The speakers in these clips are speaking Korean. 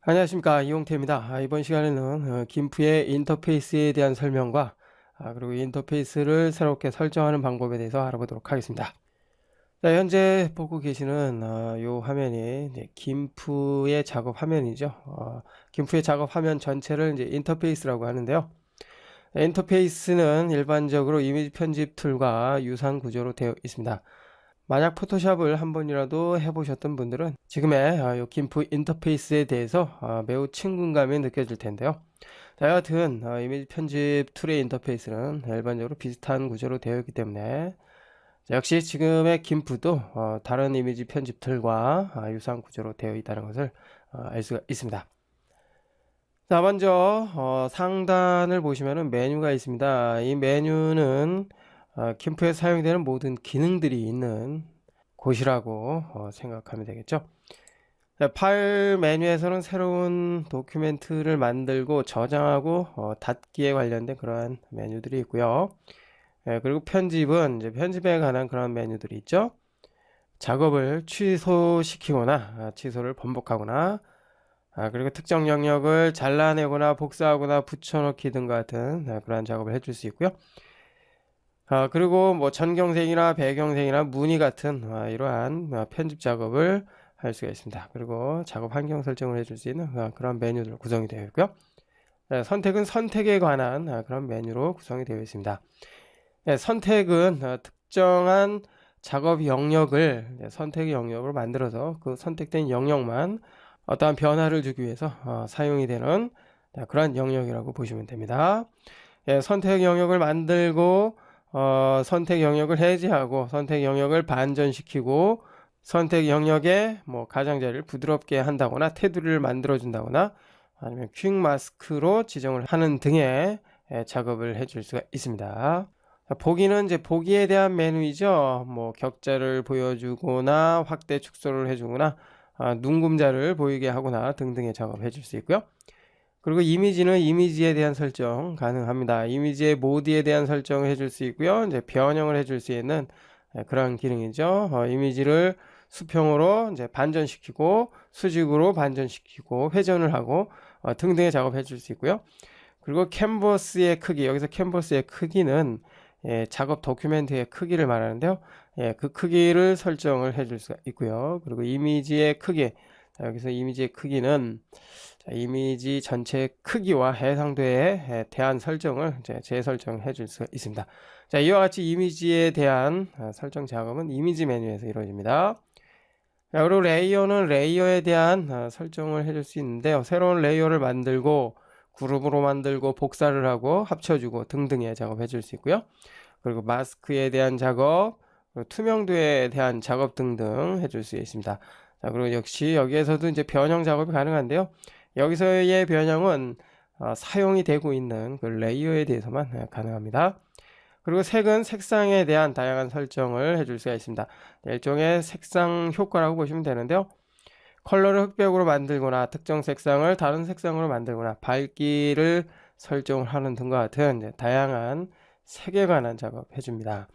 안녕하십니까, 이용태입니다. 이번 시간에는 김프의 인터페이스에 대한 설명과 그리고 인터페이스를 새롭게 설정하는 방법에 대해서 알아보도록 하겠습니다. 자, 현재 보고 계시는 이 화면이 이제 김프의 작업 화면이죠. 김프의 작업 화면 전체를 이제 인터페이스라고 하는데요. 인터페이스는 일반적으로 이미지 편집 툴과 유사한 구조로 되어 있습니다. 만약 포토샵을 한 번이라도 해보셨던 분들은 지금의 이 김프 인터페이스에 대해서 매우 친근감이 느껴질 텐데요. 자, 여하튼 이미지 편집 툴의 인터페이스는 일반적으로 비슷한 구조로 되어 있기 때문에 역시 지금의 김프도 다른 이미지 편집 툴과 유사한 구조로 되어 있다는 것을 알 수가 있습니다. 자, 먼저 상단을 보시면은 메뉴가 있습니다. 이 메뉴는 김프에 사용되는 모든 기능들이 있는 곳이라고 생각하면 되겠죠. 자, 파일 메뉴에서는 새로운 도큐멘트를 만들고 저장하고 닫기에 관련된 그러한 메뉴들이 있고요. 그리고 편집은 이제 편집에 관한 그런 메뉴들이 있죠. 작업을 취소시키거나 취소를 번복하거나 그리고 특정 영역을 잘라내거나 복사하거나 붙여넣기 등 같은 그러한 작업을 해줄 수 있고요. 그리고 뭐 전경색이나 배경색이나 무늬 같은 이러한 편집 작업을 할 수가 있습니다. 그리고 작업 환경 설정을 해줄 수 있는 그런 메뉴들 구성이 되어 있고요. 선택은 선택에 관한 그런 메뉴로 구성이 되어 있습니다. 선택은 특정한 작업 영역을 선택 영역으로 만들어서 그 선택된 영역만 어떠한 변화를 주기 위해서 사용이 되는 그런 영역이라고 보시면 됩니다. 선택 영역을 만들고 선택 영역을 해제하고 선택 영역을 반전시키고 선택 영역에 뭐 가장자리를 부드럽게 한다거나 테두리를 만들어 준다거나 아니면 퀵 마스크로 지정을 하는 등의 작업을 해줄 수가 있습니다. 보기는 이제 보기에 대한 메뉴이죠. 뭐 격자를 보여주거나 확대 축소를 해주거나 눈금자를 보이게 하거나 등등의 작업을 해줄 수 있고요. 그리고 이미지는 이미지에 대한 설정 가능합니다. 이미지의 모드에 대한 설정을 해줄 수 있고요. 이제 변형을 해줄 수 있는 그런 기능이죠. 이미지를 수평으로 이제 반전시키고 수직으로 반전시키고 회전을 하고 등등의 작업을 해줄 수 있고요. 그리고 캔버스의 크기, 여기서 캔버스의 크기는 작업 도큐멘트의 크기를 말하는데요. 그 크기를 설정을 해줄 수가 있고요. 그리고 이미지의 크기, 여기서 이미지의 크기는 이미지 전체 크기와 해상도에 대한 설정을 재설정해 줄 수가 있습니다. 자, 이와 같이 이미지에 대한 설정 작업은 이미지 메뉴에서 이루어집니다. 자, 그리고 레이어는 레이어에 대한 설정을 해줄 수 있는데요. 새로운 레이어를 만들고 그룹으로 만들고 복사를 하고 합쳐주고 등등의 작업을 해줄 수 있고요. 그리고 마스크에 대한 작업, 그리고 투명도에 대한 작업 등등 해줄 수 있습니다. 자, 그리고 역시 여기에서도 이제 변형 작업이 가능한데요. 여기서의 변형은 사용이 되고 있는 그 레이어에 대해서만 가능합니다. 그리고 색은 색상에 대한 다양한 설정을 해줄 수가 있습니다. 일종의 색상 효과라고 보시면 되는데요. 컬러를 흑백으로 만들거나 특정 색상을 다른 색상으로 만들거나 밝기를 설정을 하는 등과 같은 다양한 색에 관한 작업 해줍니다.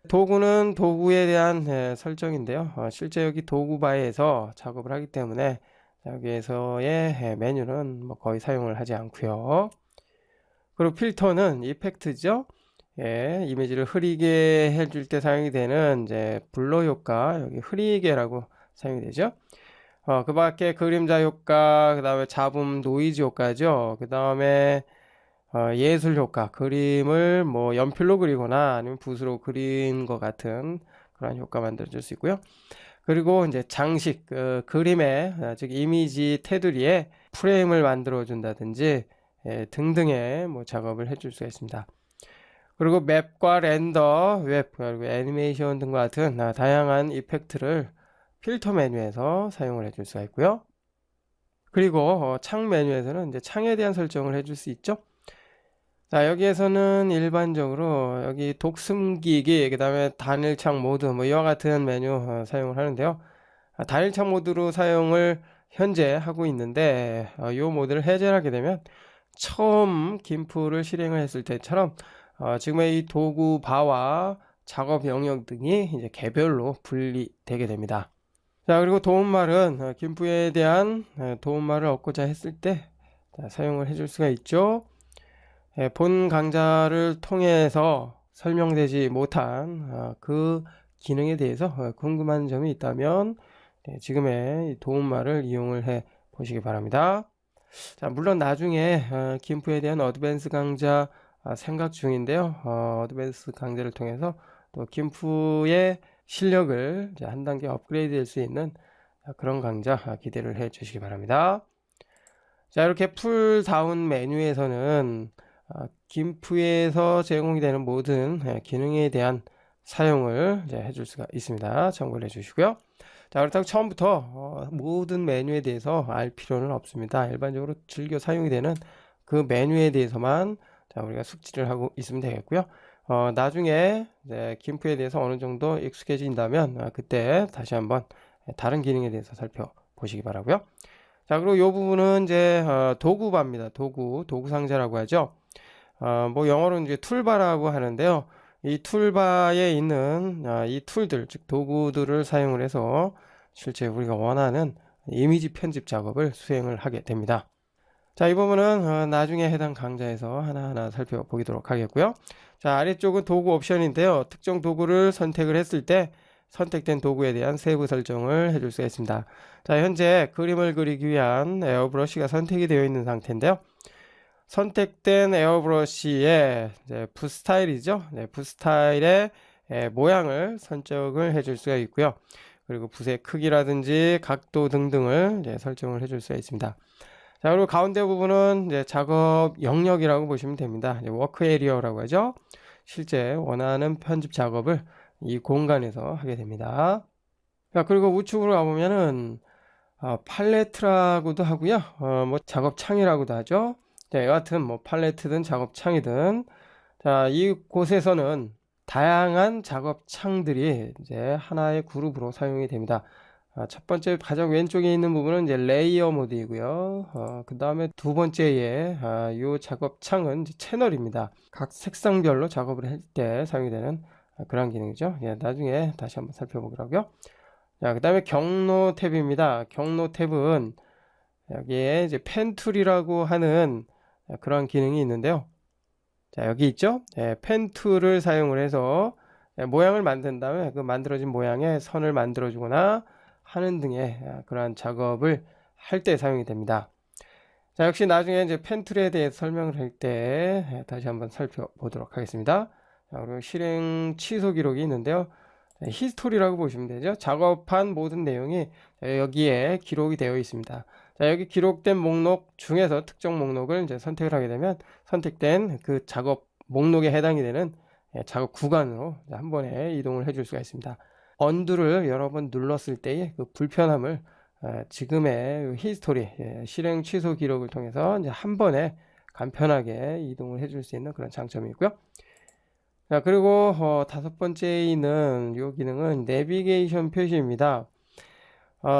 도구는 도구에 대한 설정인데요. 실제 여기 도구 바에서 작업을 하기 때문에 여기에서의 메뉴는 뭐 거의 사용을 하지 않고요. 그리고 필터는 이펙트죠. 이미지를 흐리게 해줄 때 사용이 되는 이제 블러 효과, 여기 흐리게라고 사용이 되죠. 그 밖에 그림자 효과, 그 다음에 잡음 노이즈 효과죠. 그 다음에 예술 효과, 그림을 뭐 연필로 그리거나 아니면 붓으로 그린 것 같은 그런 효과 만들어줄 수 있고요. 그리고 이제 장식, 그림에, 즉 이미지 테두리에 프레임을 만들어 준다든지 등등의 뭐 작업을 해줄 수가 있습니다. 그리고 맵과 렌더, 웹, 그리고 애니메이션 등과 같은 다양한 이펙트를 필터 메뉴에서 사용을 해줄 수가 있고요. 그리고 창 메뉴에서는 이제 창에 대한 설정을 해줄 수 있죠. 자, 여기에서는 일반적으로 여기 독숨기기, 그 다음에 단일창 모드, 뭐 이와 같은 메뉴 사용을 하는데요. 단일창 모드로 사용을 현재 하고 있는데, 이 모드를 해제를 하게 되면 처음 김프를 실행을 했을 때처럼 지금의 이 도구 바와 작업 영역 등이 이제 개별로 분리되게 됩니다. 자, 그리고 도움말은 김프에 대한 도움말을 얻고자 했을 때 사용을 해줄 수가 있죠. 본 강좌를 통해서 설명되지 못한 그 기능에 대해서 궁금한 점이 있다면 지금의 이 도움말을 이용을 해 보시기 바랍니다. 자, 물론 나중에 김프에 대한 어드밴스 강좌 생각 중인데요. 어드밴스 강좌를 통해서 또 김프의 실력을 이제 한 단계 업그레이드 될 수 있는 그런 강좌 기대를 해 주시기 바랍니다. 자, 이렇게 풀다운 메뉴에서는 김프에서 제공이 되는 모든 기능에 대한 사용을 이제 해줄 수가 있습니다. 참고를 해주시고요. 자, 그렇다고 처음부터 모든 메뉴에 대해서 알 필요는 없습니다. 일반적으로 즐겨 사용이 되는 그 메뉴에 대해서만 자, 우리가 숙지를 하고 있으면 되겠고요. 나중에 이제 김프에 대해서 어느 정도 익숙해진다면 그때 다시 한번 다른 기능에 대해서 살펴보시기 바라고요. 자, 그리고 이 부분은 이제 도구바입니다. 도구 상자라고 하죠. 뭐 영어로는 이제 툴바라고 하는데요. 이 툴바에 있는 이 툴들, 즉 도구들을 사용을 해서 실제 우리가 원하는 이미지 편집 작업을 수행을 하게 됩니다. 자, 이 부분은 나중에 해당 강좌에서 하나하나 살펴보도록 하겠고요. 자, 아래쪽은 도구 옵션인데요. 특정 도구를 선택을 했을 때 선택된 도구에 대한 세부 설정을 해줄 수가 있습니다. 자, 현재 그림을 그리기 위한 에어브러쉬가 선택이 되어 있는 상태인데요. 선택된 에어브러쉬의 붓스타일이죠. 붓스타일의 모양을 선적을 해줄 수가 있고요. 그리고 붓의 크기라든지 각도 등등을 설정을 해줄 수가 있습니다. 자, 그리고 가운데 부분은 이제 작업 영역이라고 보시면 됩니다. 워크 에리어라고 하죠. 실제 원하는 편집 작업을 이 공간에서 하게 됩니다. 자, 그리고 우측으로 가보면은 팔레트라고도 하고요. 뭐 작업 창이라고도 하죠. 자, 여하튼 뭐 팔레트든 작업 창이든 자, 이곳에서는 다양한 작업 창들이 이제 하나의 그룹으로 사용이 됩니다. 첫 번째 가장 왼쪽에 있는 부분은 이제 레이어 모드이고요. 그 다음에 두 번째에 이 작업 창은 이제 채널입니다. 각 색상별로 작업을 할 때 사용이 되는 그런 기능이죠. 예, 나중에 다시 한번 살펴보기로. 자, 그 다음에 경로 탭입니다. 경로 탭은 여기에 이제 펜 툴이라고 하는 그런 기능이 있는데요. 자, 여기 있죠? 예, 펜 툴을 사용을 해서 모양을 만든 다음에 그 만들어진 모양에 선을 만들어 주거나 하는 등의 그러한 작업을 할 때 사용이 됩니다. 자, 역시 나중에 이제 펜 툴에 대해 설명을 할 때 다시 한번 살펴보도록 하겠습니다. 자, 그리고 실행 취소 기록이 있는데요. 히스토리라고 보시면 되죠. 작업한 모든 내용이 여기에 기록이 되어 있습니다. 자, 여기 기록된 목록 중에서 특정 목록을 이제 선택을 하게 되면 선택된 그 작업 목록에 해당이 되는 작업 구간으로 한 번에 이동을 해줄 수가 있습니다. 언두를 여러 번 눌렀을 때의 그 불편함을 지금의 히스토리 실행 취소 기록을 통해서 이제 한 번에 간편하게 이동을 해줄 수 있는 그런 장점이 있고요. 자, 그리고 다섯 번째에 있는 이 기능은 내비게이션 표시입니다.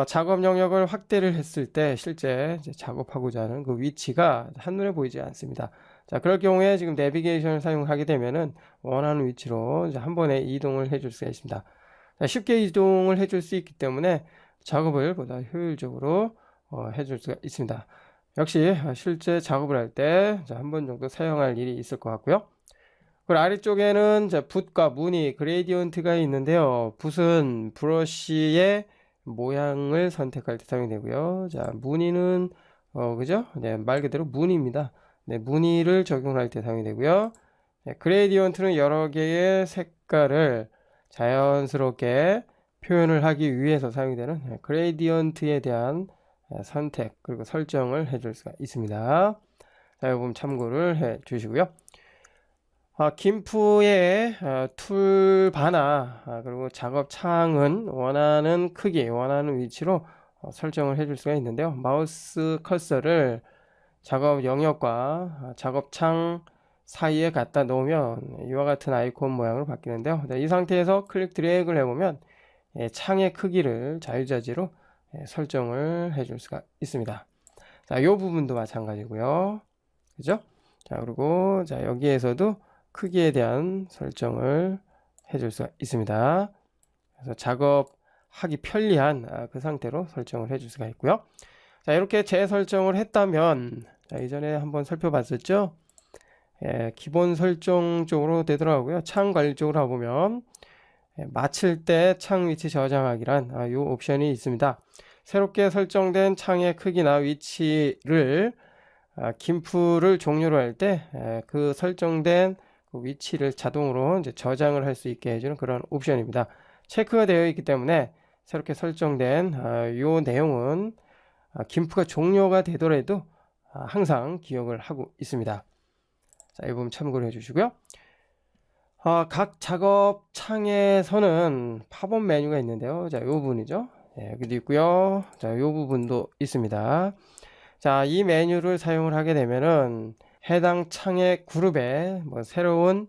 작업 영역을 확대를 했을 때 실제 이제 작업하고자 하는 그 위치가 한눈에 보이지 않습니다. 자, 그럴 경우에 지금 내비게이션을 사용하게 되면은 원하는 위치로 이제 한 번에 이동을 해줄 수가 있습니다. 자, 쉽게 이동을 해줄 수 있기 때문에 작업을 보다 효율적으로 해줄 수가 있습니다. 역시 실제 작업을 할 때 한 번 정도 사용할 일이 있을 것 같고요. 그리고 아래쪽에는 붓과 무늬, 그레디언트가 있는데요. 붓은 브러쉬의 모양을 선택할 때 사용이 되고요. 자, 무늬는 그죠? 네, 말 그대로 무늬입니다. 네, 무늬를 적용할 때 사용이 되고요. 네, 그레디언트는 여러 개의 색깔을 자연스럽게 표현을 하기 위해서 사용이 되는 그레디언트에 대한 선택 그리고 설정을 해줄 수가 있습니다. 자, 이 부분 참고를 해 주시고요. 김프의 툴바나 그리고 작업 창은 원하는 크기, 원하는 위치로 설정을 해줄 수가 있는데요. 마우스 커서를 작업 영역과 작업 창 사이에 갖다 놓으면 이와 같은 아이콘 모양으로 바뀌는데요. 이 상태에서 클릭 드래그를 해보면 창의 크기를 자유자재로 설정을 해줄 수가 있습니다. 자, 이 부분도 마찬가지고요. 그죠? 자, 그리고 자, 여기에서도 크기에 대한 설정을 해줄 수가 있습니다. 그래서 작업 하기 편리한 그 상태로 설정을 해줄 수가 있고요. 자, 이렇게 재설정을 했다면, 자, 이전에 한번 살펴봤었죠? 기본 설정 쪽으로 되더라고요. 창 관리 쪽으로 가보면 마칠 때 창 위치 저장하기란 이 옵션이 있습니다. 새롭게 설정된 창의 크기나 위치를 김프를 종료를 할 때 그 설정된 그 위치를 자동으로 이제 저장을 할 수 있게 해주는 그런 옵션입니다. 체크가 되어 있기 때문에 새롭게 설정된 이 내용은 김프가 종료가 되더라도 항상 기억을 하고 있습니다. 자, 이 부분 참고를 해주시고요. 각 작업 창에서는 팝업 메뉴가 있는데요. 자, 이 부분이죠. 여기도 있고요. 자, 이 부분도 있습니다. 자, 이 메뉴를 사용을 하게 되면은 해당 창의 그룹에 새로운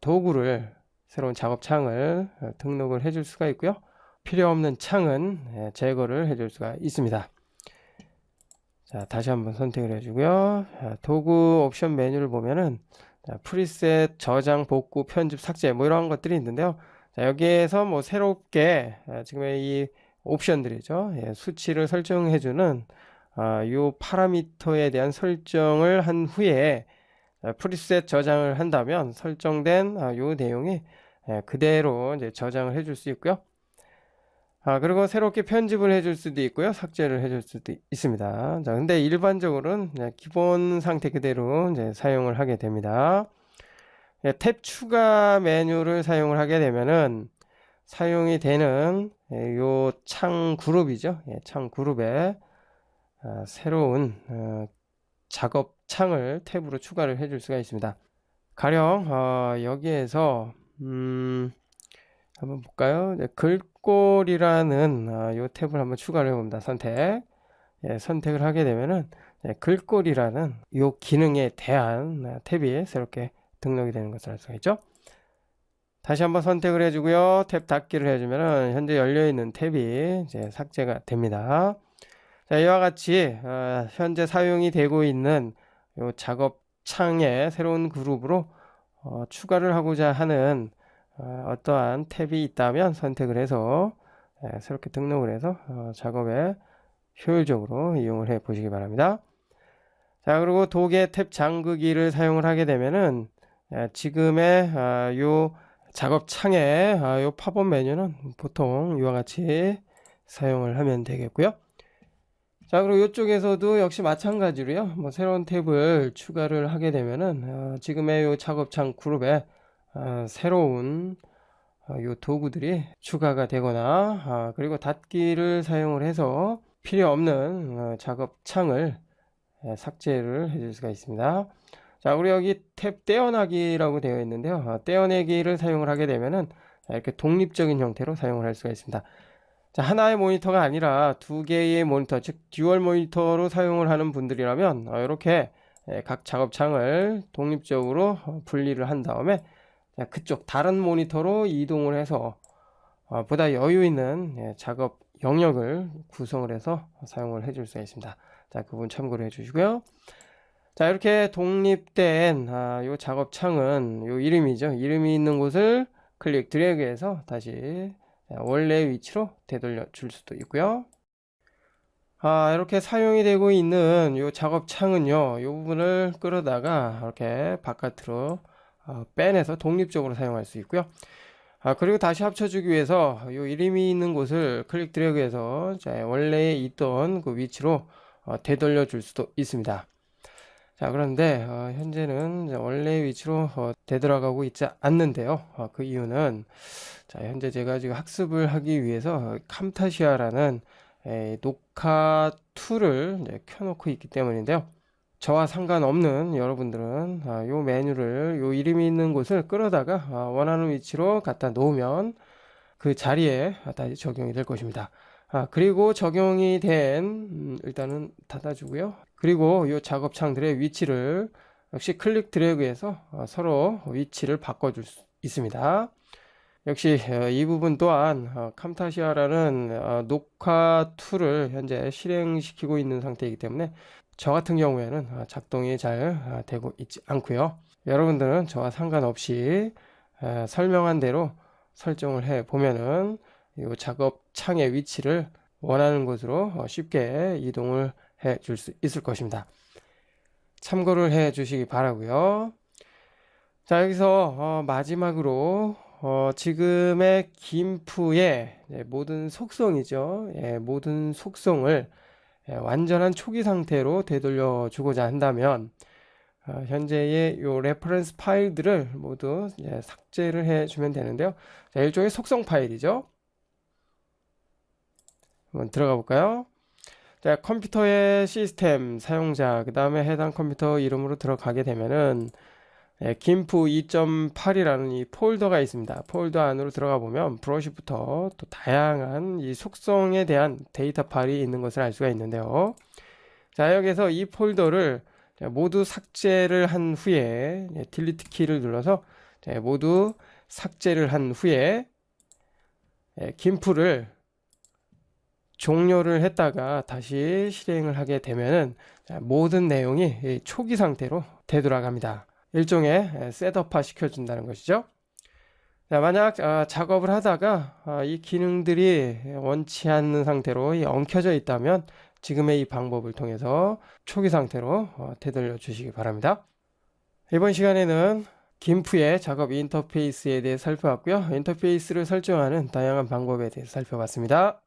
도구를, 새로운 작업 창을 등록을 해줄 수가 있고요. 필요 없는 창은 제거를 해줄 수가 있습니다. 자, 다시 한번 선택을 해주고요. 도구 옵션 메뉴를 보면은 프리셋, 저장, 복구, 편집, 삭제 이런 것들이 있는데요. 자, 여기에서 새롭게 지금의 이 옵션들이죠. 수치를 설정해주는 이 파라미터에 대한 설정을 한 후에 프리셋 저장을 한다면 설정된 이 내용이 그대로 이제 저장을 해줄 수 있고요. 그리고 새롭게 편집을 해줄 수도 있고요. 삭제를 해줄 수도 있습니다. 자, 근데 일반적으로는 기본 상태 그대로 이제 사용을 하게 됩니다. 탭 추가 메뉴를 사용을 하게 되면은 사용이 되는 요 창 그룹이죠. 창 그룹에 새로운 작업 창을 탭으로 추가를 해줄 수가 있습니다. 가령 여기에서 한번 볼까요? 글꼴이라는 요 탭을 한번 추가를 해봅니다. 선택을 하게 되면은 글꼴이라는 요 기능에 대한 탭이 새롭게 등록이 되는 것을 알 수가 있죠. 다시 한번 선택을 해주고요. 탭 닫기를 해주면은 현재 열려있는 탭이 이제 삭제가 됩니다. 자, 이와 같이 현재 사용이 되고 있는 요 작업 창의 새로운 그룹으로 추가를 하고자 하는 어떠한 탭이 있다면 선택을 해서 새롭게 등록을 해서 작업에 효율적으로 이용을 해 보시기 바랍니다. 자, 그리고 도개 탭 잠그기를 사용을 하게 되면은 지금의 요 작업 창의 요 팝업 메뉴는 보통 이와 같이 사용을 하면 되겠고요. 자, 그리고 이쪽에서도 역시 마찬가지로요. 새로운 탭을 추가를 하게 되면은 지금의 요 작업창 그룹에 새로운 요 도구들이 추가가 되거나 그리고 닫기를 사용을 해서 필요 없는 작업창을 삭제를 해줄 수가 있습니다. 자, 그리고 여기 탭 떼어나기라고 되어 있는데요. 떼어내기를 사용을 하게 되면은 이렇게 독립적인 형태로 사용을 할 수가 있습니다. 자, 하나의 모니터가 아니라 두 개의 모니터, 즉 듀얼 모니터로 사용을 하는 분들이라면 이렇게 각 작업창을 독립적으로 분리를 한 다음에 그쪽 다른 모니터로 이동을 해서 보다 여유 있는 작업 영역을 구성을 해서 사용을 해줄 수가 있습니다. 자, 그 부분 참고를 해주시고요. 자, 이렇게 독립된 요 작업창은 요 이름이죠. 이름이 있는 곳을 클릭 드래그해서 다시 원래 위치로 되돌려 줄 수도 있고요. 이렇게 사용이 되고 있는 요 작업창은요, 요 부분을 끌어다가 이렇게 바깥으로 빼내서 독립적으로 사용할 수 있고요. 그리고 다시 합쳐주기 위해서 요 이름이 있는 곳을 클릭 드래그해서 원래 있던 그 위치로 되돌려 줄 수도 있습니다. 자, 그런데 현재는 원래 위치로 되돌아가고 있지 않는데요. 그 이유는 현재 제가 지금 학습을 하기 위해서 캄타시아라는 녹화 툴을 켜놓고 있기 때문인데요. 저와 상관없는 여러분들은 요 메뉴를 요 이름이 있는 곳을 끌어다가 원하는 위치로 갖다 놓으면 그 자리에 다시 적용이 될 것입니다. 그리고 적용이 된 일단은 닫아주고요. 그리고 요 작업창들의 위치를 역시 클릭 드래그해서 서로 위치를 바꿔줄 수 있습니다. 역시 이 부분 또한 캄타시아라는 녹화 툴을 현재 실행시키고 있는 상태이기 때문에 저 같은 경우에는 작동이 잘 되고 있지 않고요. 여러분들은 저와 상관없이 설명한 대로 설정을 해 보면은 이 작업 창의 위치를 원하는 곳으로 쉽게 이동을 해 줄 수 있을 것입니다. 참고를 해 주시기 바라고요. 자, 여기서 마지막으로 지금의 김프의 모든 속성이죠. 모든 속성을 완전한 초기 상태로 되돌려 주고자 한다면 현재의 요 레퍼런스 파일들을 모두 삭제를 해주면 되는데요. 자, 일종의 속성 파일이죠. 한번 들어가 볼까요? 자, 컴퓨터의 시스템 사용자, 그 다음에 해당 컴퓨터 이름으로 들어가게 되면은 김프 2.8이라는 이 폴더가 있습니다. 폴더 안으로 들어가 보면 브러쉬부터 또 다양한 이 속성에 대한 데이터 파일이 있는 것을 알 수가 있는데요. 자, 여기서 이 폴더를 모두 삭제를 한 후에 딜리트 키를 눌러서 모두 삭제를 한 후에 김프를 종료를 했다가 다시 실행을 하게 되면은 모든 내용이 초기 상태로 되돌아갑니다. 일종의 셋업화 시켜준다는 것이죠. 자, 만약 작업을 하다가 이 기능들이 원치 않는 상태로 엉켜져 있다면 지금의 이 방법을 통해서 초기 상태로 되돌려 주시기 바랍니다. 이번 시간에는 김프의 작업 인터페이스에 대해 살펴봤고요. 인터페이스를 설정하는 다양한 방법에 대해서 살펴봤습니다.